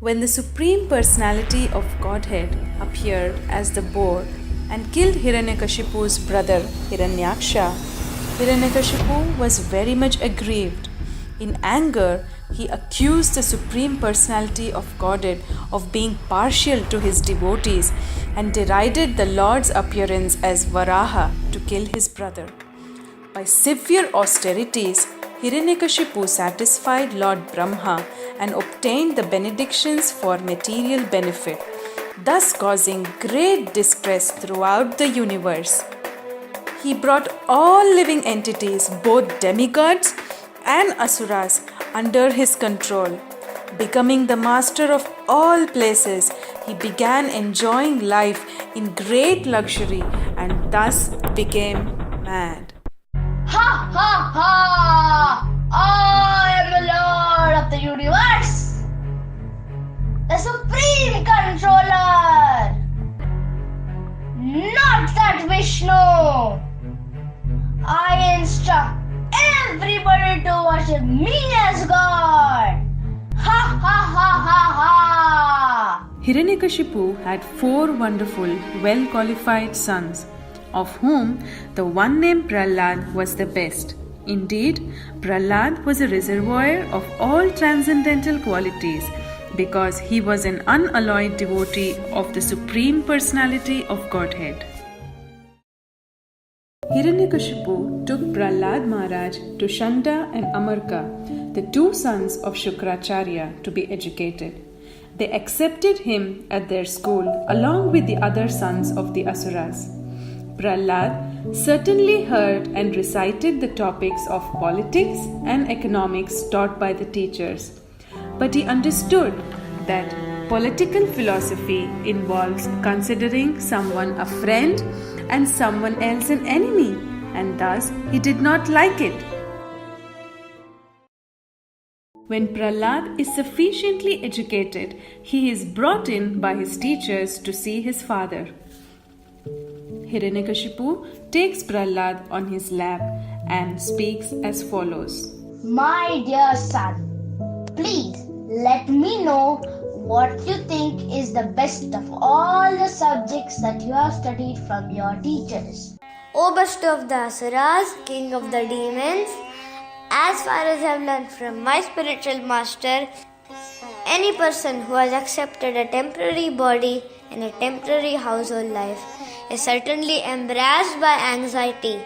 When the Supreme Personality of Godhead appeared as the boar and killed Hiranyakashipu's brother Hiranyaksha, Hiranyakashipu was very much aggrieved. In anger, he accused the Supreme Personality of Godhead of being partial to his devotees and derided the Lord's appearance as Varaha to kill his brother. By severe austerities, Hiranyakashipu satisfied Lord Brahma and obtained the benedictions for material benefit, thus causing great distress throughout the universe. He brought all living entities, both demigods and asuras, under his control. Becoming the master of all places, he began enjoying life in great luxury and thus became mad. Ha ha ha! I am the Lord of the universe, the Supreme Controller, not that Vishnu. I instruct everybody to worship me as God. Ha ha ha ha ha! Hiranyakashipu had 4 wonderful, well-qualified sons, of whom the one named Prahlad was the best. Indeed, Prahlad was a reservoir of all transcendental qualities because he was an unalloyed devotee of the Supreme Personality of Godhead. Hiranyakashipu took Prahlad Maharaj to Shanda and Amarka, the 2 sons of Shukracharya, to be educated. They accepted him at their school along with the other sons of the Asuras. Prahlad certainly heard and recited the topics of politics and economics taught by the teachers, but he understood that political philosophy involves considering someone a friend and someone else an enemy, and thus he did not like it. When Prahlad is sufficiently educated, he is brought in by his teachers to see his father. Hiranyakashipu takes Prahlad on his lap and speaks as follows. My dear son, please let me know what you think is the best of all the subjects that you have studied from your teachers. O best of the Asuras, king of the demons, as far as I have learned from my spiritual master, any person who has accepted a temporary body and a temporary household life is certainly embarrassed by anxiety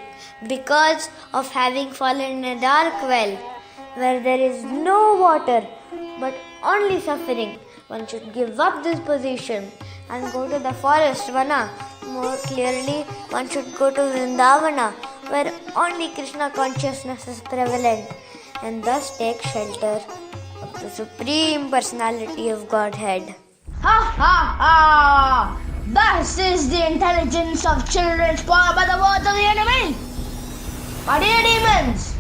because of having fallen in a dark well where there is no water but only suffering. One should give up this position and go to the forest, Vana. More clearly, one should go to Vrindavana, where only Krishna consciousness is prevalent, and thus take shelter of the Supreme Personality of Godhead. Ha ha ha! Thus is the intelligence of children spoiled by the words of the enemy. My dear demons,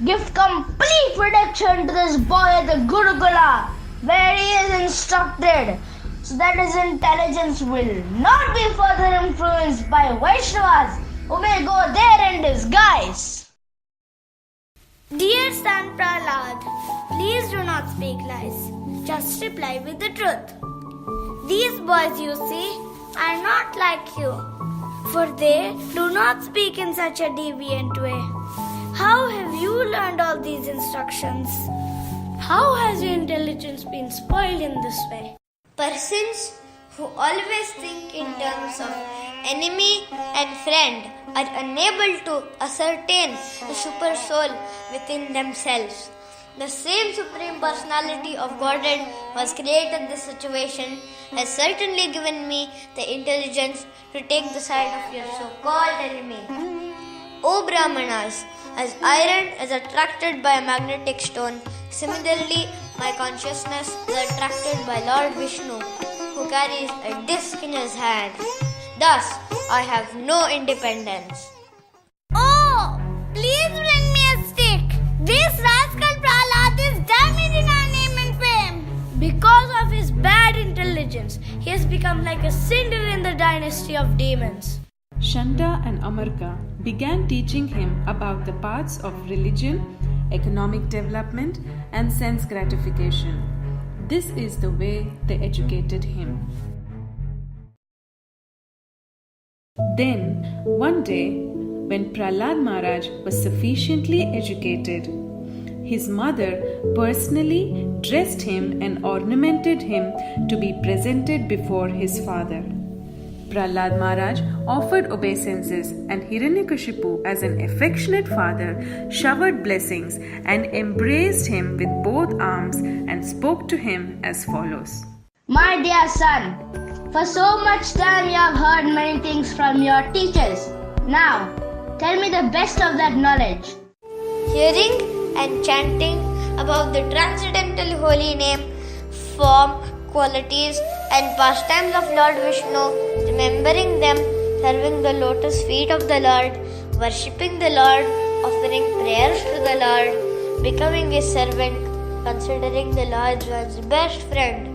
give complete protection to this boy at the Gurukula, where he is instructed, so that his intelligence will not be further influenced by Vaishnavas who may go there in disguise. Dear son Prahlad, please do not speak lies. Just reply with the truth. These boys you see are not like you, for they do not speak in such a deviant way. How have you learned all these instructions? How has your intelligence been spoiled in this way? Persons who always think in terms of enemy and friend are unable to ascertain the super soul within themselves. The same Supreme Personality of Godhead who has created this situation has certainly given me the intelligence to take the side of your so-called enemy. O Brahmanas, as iron is attracted by a magnetic stone, similarly my consciousness is attracted by Lord Vishnu, who carries a disc in his hand. Thus, I have no independence. Oh, please bring me a stick. This rascal Prahlad is damaging our name and fame. Because of his bad intelligence, he has become like a cinder in the dynasty of demons. Shanda and Amarka began teaching him about the paths of religion, economic development, and sense gratification. this is the way they educated him. Then, one day, when Prahlad Maharaj was sufficiently educated, his mother personally dressed him and ornamented him to be presented before his father. Prahlad Maharaj offered obeisances, and Hiranyakashipu, as an affectionate father, showered blessings and embraced him with both arms and spoke to him as follows. My dear son, for so much time you have heard many things from your teachers. Now, tell me the best of that knowledge. Hearing and chanting about the transcendental holy name, form, qualities and pastimes of Lord Vishnu, remembering them, serving the lotus feet of the Lord, worshipping the Lord, offering prayers to the Lord, becoming his servant, considering the Lord as best friend,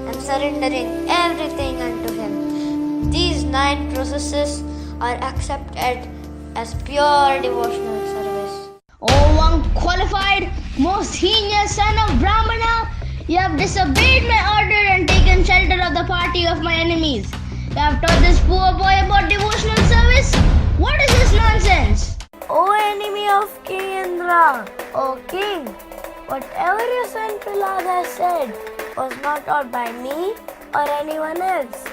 and surrendering everything unto him. These 9 processes are accepted as pure devotional service. O unqualified, most heinous son of Brahmana, you have disobeyed my order and taken shelter of the party of my enemies. You have taught this poor boy about devotional service? What is this nonsense? O enemy of King Indra, O king, whatever your son Prahlada has said was not taught by me or anyone else.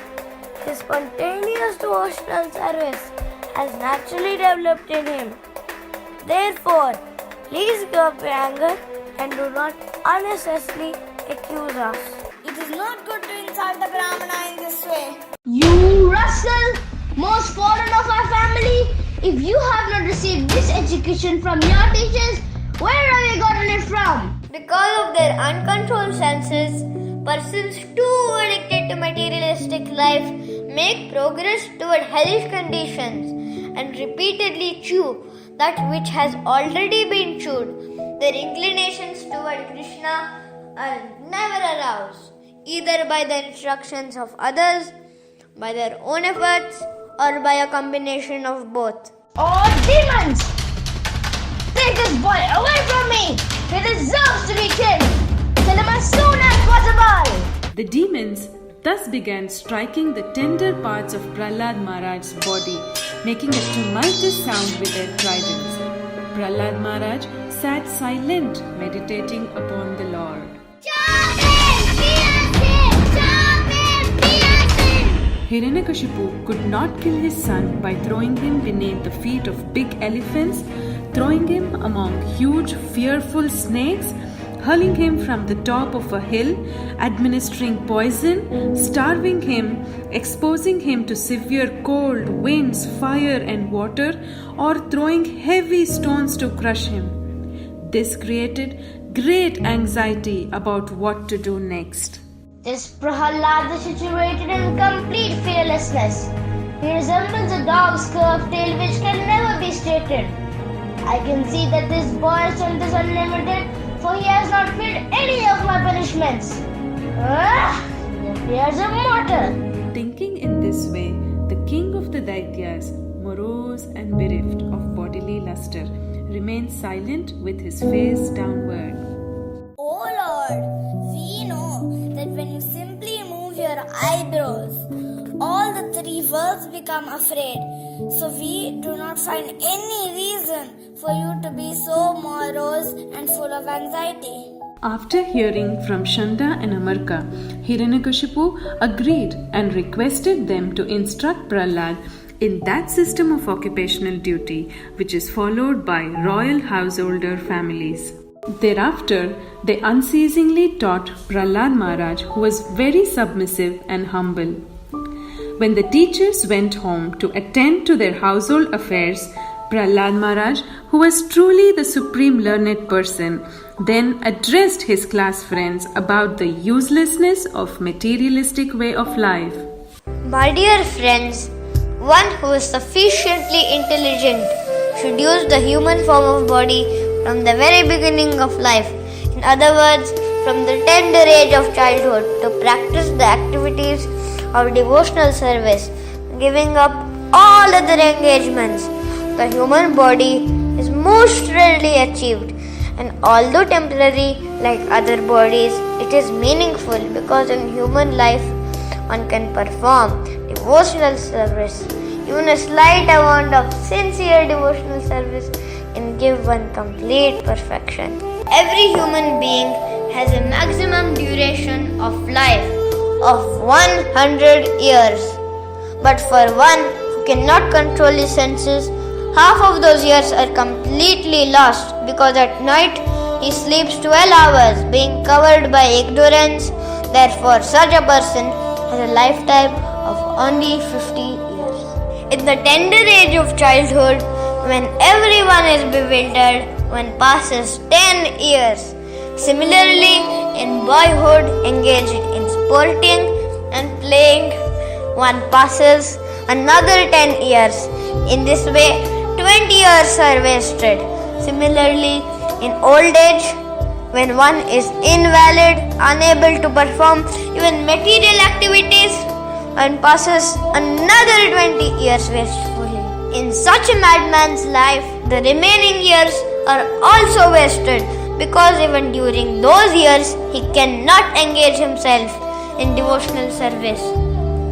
His spontaneous devotional service has naturally developed in him. Therefore, please give up your anger and do not unnecessarily accuse us. It is not good to insult the Brahmana in this way. You rascal, most fallen of our family, if you have not received this education from your teachers, where have you gotten it from? Because of their uncontrolled senses, persons too addicted to materialistic life make progress toward hellish conditions and repeatedly chew that which has already been chewed. Their inclinations toward Krishna are never aroused, either by the instructions of others, by their own efforts, or by a combination of both. Oh, demons! Take this boy away from me! He deserves to be killed! Kill him as soon as possible! The demons thus began striking the tender parts of Prahlad Maharaj's body, making a tumultuous sound with their tridents. Prahlad Maharaj sat silent, meditating upon the Lord. Hiranyakashipu could not kill his son by throwing him beneath the feet of big elephants, throwing him among huge, fearful snakes, hurling him from the top of a hill, administering poison, starving him, exposing him to severe cold, winds, fire and water, or throwing heavy stones to crush him. This created great anxiety about what to do next. This Prahlada is situated in complete fearlessness. He resembles a dog's curved tail which can never be straightened. I can see that this boy's strength is unlimited, for he has not felt any of my punishments. He appears immortal. Thinking in this way, the king of the Daityas, morose and bereft of bodily luster, remained silent with his face downward. O Lord, we know that when you simply move your eyebrows, all the 3 worlds become afraid. So we do not find any reason for you to be so morose and full of anxiety. After hearing from Shanda and Amarka, Hiranyakashipu agreed and requested them to instruct Prahlad in that system of occupational duty which is followed by royal householder families. Thereafter, they unceasingly taught Prahlad Maharaj, who was very submissive and humble. When the teachers went home to attend to their household affairs, Prahlad Maharaj, who was truly the supreme learned person, then addressed his class friends about the uselessness of materialistic way of life. My dear friends, one who is sufficiently intelligent should use the human form of body from the very beginning of life. In other words, from the tender age of childhood, to practice the activities of devotional service, giving up all other engagements. The human body is most rarely achieved, And although temporary like other bodies, it is meaningful because in human life one can perform devotional service. Even a slight amount of sincere devotional service can give one complete perfection. Every human being has a maximum duration of life of 100 years. But for one who cannot control his senses, half of those years are completely lost because at night he sleeps 12 hours being covered by ignorance. Therefore, such a person has a lifetime of only 50 years. In the tender age of childhood, when everyone is bewildered, one passes 10 years. Similarly, in boyhood, engaged in sporting and playing, one passes another 10 years. In this way, 20 years are wasted. Similarly, in old age, when one is invalid, unable to perform even material activities, one passes another 20 years wastefully. In such a madman's life, the remaining years are also wasted because even during those years, he cannot engage himself in devotional service.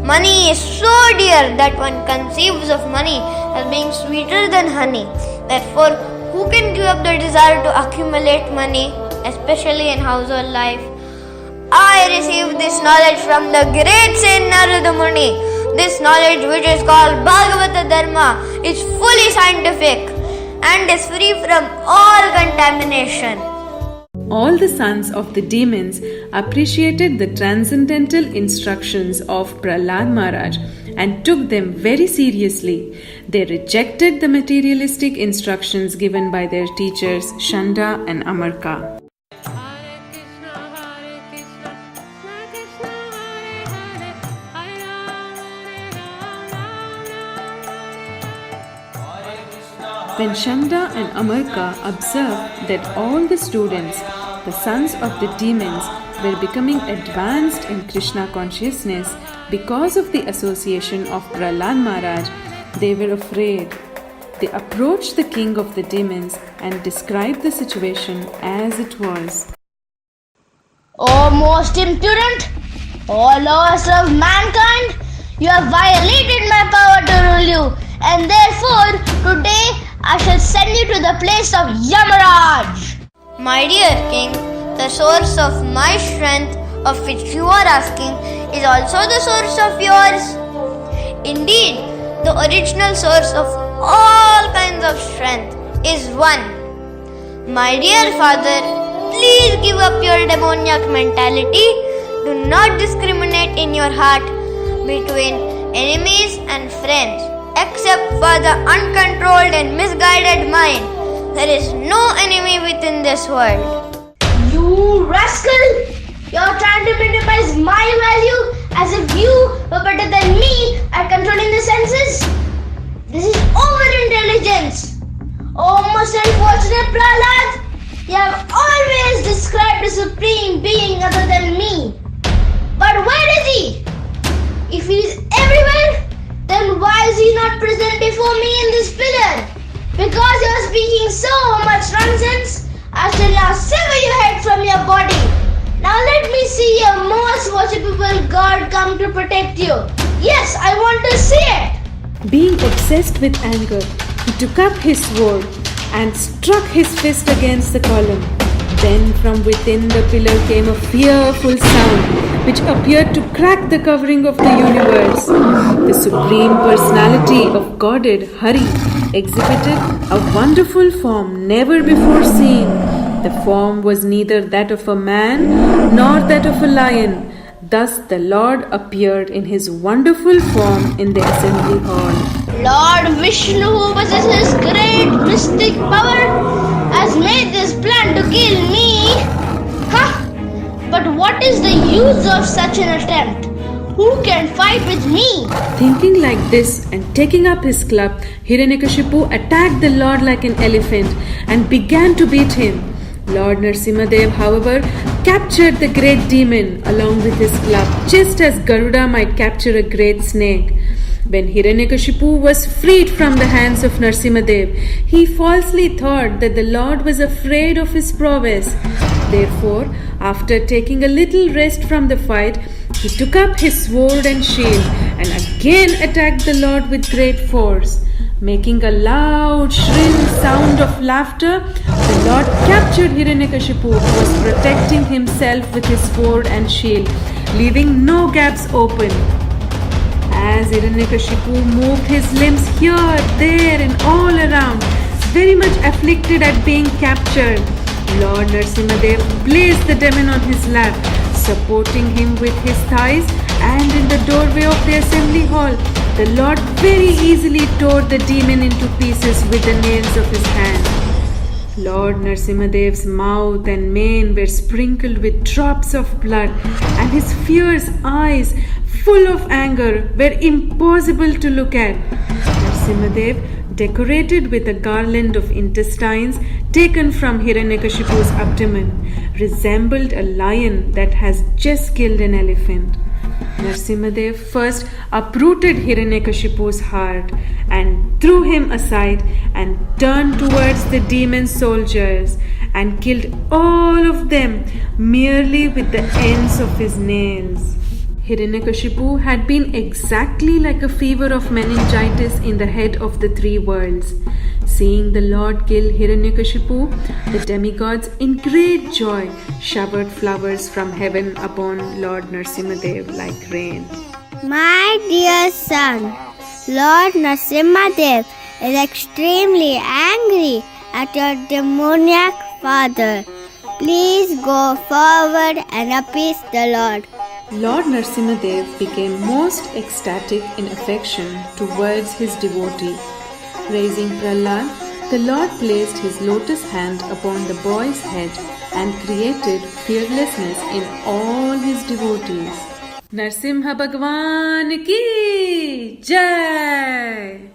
Money is so dear that one conceives of money as being sweeter than honey. Therefore, who can give up the desire to accumulate money, especially in household life? I received this knowledge from the great Saint Narada Muni. This knowledge, which is called Bhagavata Dharma, is fully scientific and is free from all contamination. All the sons of the demons appreciated the transcendental instructions of Prahlad Maharaj and took them very seriously. They rejected the materialistic instructions given by their teachers Shanda and Amarka. When Shanda and Amarka observed that all the students, the sons of the demons, were becoming advanced in Krishna consciousness because of the association of Prahlad Maharaj, they were afraid. They approached the king of the demons and described the situation as it was. O most impudent, O lowest of mankind, you have violated my power to rule you, and therefore today I shall send you to the place of Yamaraj. My dear king, the source of my strength, of which you are asking, is also the source of yours. Indeed, the original source of all kinds of strength is one. My dear father, please give up your demoniac mentality. Do not discriminate in your heart between enemies and friends. Except for the uncontrolled and misguided mind, there is no enemy within this world. You rascal! You're trying to minimize my value as if you were better than me at controlling the senses. This is over-intelligence. Oh, most unfortunate Prahlad! You have always described a supreme being other than me. But where is he? If he is everywhere, then why is he not present before me in this pillar? Because you are speaking so much nonsense, I shall now sever your head from your body. Now let me see your most worshipable God come to protect you. Yes, I want to see it. Being obsessed with anger, he took up his sword and struck his fist against the column. Then from within the pillar came a fearful sound which appeared to crack the covering of the universe. The Supreme Personality of Godhead, Hari, exhibited a wonderful form never before seen. The form was neither that of a man nor that of a lion. Thus the Lord appeared in his wonderful form in the assembly hall. Lord Vishnu, who possesses great mystic power, has made this plan to kill me. Huh? But what is the use of such an attempt? Who can fight with me? Thinking like this and taking up his club, Hiranyakashipu attacked the Lord like an elephant and began to beat him. Lord Narasimhadev, however, captured the great demon along with his club, just as Garuda might capture a great snake. When Hiranyakashipu was freed from the hands of Narasimhadev, he falsely thought that the Lord was afraid of his prowess. Therefore, after taking a little rest from the fight, he took up his sword and shield and again attacked the Lord with great force. Making a loud, shrill sound of laughter, the Lord captured Hiranyakashipu, who was protecting himself with his sword and shield, leaving no gaps open. As Hiranyakashipu moved his limbs here, there and all around, very much afflicted at being captured, Lord Narasimhadev placed the demon on his lap, supporting him with his thighs, and in the doorway of the assembly hall, the Lord very easily tore the demon into pieces with the nails of his hand. Lord Narasimhadev's mouth and mane were sprinkled with drops of blood, and his fierce eyes, full of anger, were impossible to look at. Narasimhadev, decorated with a garland of intestines taken from Hiranyakashipu's abdomen, resembled a lion that has just killed an elephant. Narasimhadev first uprooted Hiranyakashipu's heart and threw him aside and turned towards the demon soldiers and killed all of them merely with the ends of his nails. Hiranyakashipu had been exactly like a fever of meningitis in the head of the three worlds. Seeing the Lord kill Hiranyakashipu, the demigods in great joy showered flowers from heaven upon Lord Narasimhadev like rain. My dear son, Lord Narasimhadev is extremely angry at your demoniac father. Please go forward and appease the Lord. Lord Narasimhadev became most ecstatic in affection towards his devotee. Raising Prahlad, the Lord placed his lotus hand upon the boy's head and created fearlessness in all his devotees. Narasimha Bhagwan ki Jai!